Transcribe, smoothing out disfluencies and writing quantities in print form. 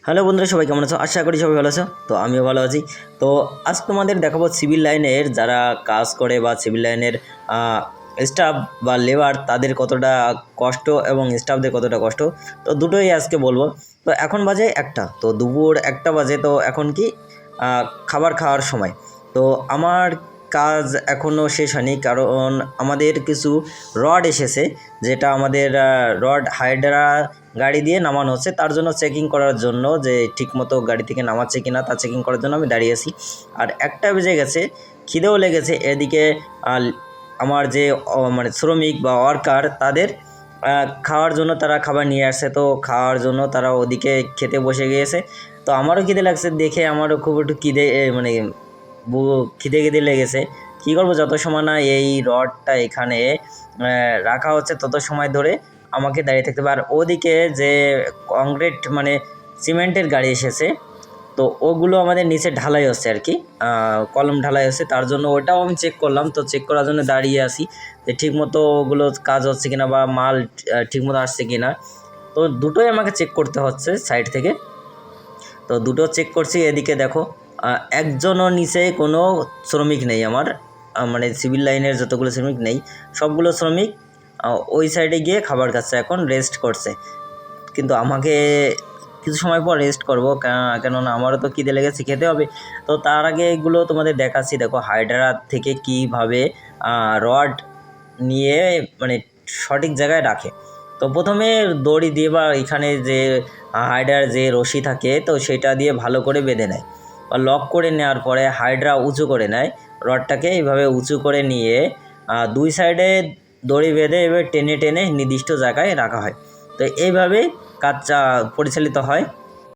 Hello বন্ধুরা, সবাই কেমন আছো? আশা করি সবাই ভালো আছো। তো আমিও ভালো আছি। তো আজ তোমাদের দেখাবো সিভিল লাইনের যারা কাজ করে বা সিভিল লাইনের স্টাফ বা লেবার তাদের কতটা কষ্ট এবং স্টাফদের কতটা কষ্ট, তো দুটোই আজকে বলবো। তো এখন বাজে একটা, তো দুপুর একটা বাজে। তো এখন কি খাবার খাওয়ার সময়। তো আমার কাজ এখনও শেষ হয়নি, কারণ আমাদের কিছু রড এসেছে, যেটা আমাদের রড হাইড্রা গাড়ি দিয়ে নামানো হচ্ছে। তার জন্য চেকিং করার জন্য যে ঠিকমতো গাড়ি থেকে নামাচ্ছে কিনা তা চেকিং করার জন্য আমি দাঁড়িয়ে আছি। আর একটা বেজে গেছে, খিদেও লেগেছে। এদিকে আমার যে মানে শ্রমিক বা ওয়ার্কার তাদের খাওয়ার জন্য তারা খাবার নিয়ে আসছে, তো খাওয়ার জন্য তারা ওদিকে খেতে বসে গিয়েছে। তো আমারও খিদে লাগছে, দেখে আমারও খুব একটু মানে খিদে খিদে লেগেছে। কী করবো, যত সময় না এই রডটা এখানে রাখা হচ্ছে তত সময় ধরে আমাকে দাঁড়িয়ে থাকতে হবে। আর ওদিকে যে কংক্রিট মানে সিমেন্টের গাড়ি এসেছে, তো ওগুলো আমাদের নিচে ঢালাই হচ্ছে আর কি, কলম ঢালাই হচ্ছে। তার জন্য ওটাও আমি চেক করলাম, তো চেক করার জন্য দাঁড়িয়ে আছি যে ঠিকমতো ওগুলো কাজ হচ্ছে কিনা বা মাল ঠিকমতো আসছে কিনা। তো দুটোই আমাকে চেক করতে হচ্ছে সাইড থেকে। তো দুটো চেক করছি। এদিকে দেখো, একজনও নিচে কোনো শ্রমিক নেই আমার, মানে সিভিল লাইনের যতগুলো শ্রমিক নেই, সবগুলো শ্রমিক ওই সাইডে গিয়ে খাবার খাচ্ছে, এখন রেস্ট করছে। কিন্তু আমাকে কিছু সময় পর রেস্ট করবো, কেননা আমারও তো খিদে লেগেছে, খেতে হবে। তো তার আগে এগুলো তোমাদের দেখাচ্ছি। দেখো হায়দ্রাবাদ থেকে কীভাবে রড নিয়ে মানে সঠিক জায়গায় রাখে। তো প্রথমে দড়ি দিয়ে বা এখানে যে হাইড্রার যে রশি থাকে, তো সেটা দিয়ে ভালো করে বেঁধে নেয় বা লক করে নেওয়ার পরে হাইড্রা উঁচু করে নেয় রডটাকে। এইভাবে উঁচু করে নিয়ে দুই সাইডে দড়ি বেঁধে এবার টেনে টেনে নির্দিষ্ট জায়গায় রাখা হয়। তো এইভাবে কাজটা পরিচালিত হয়।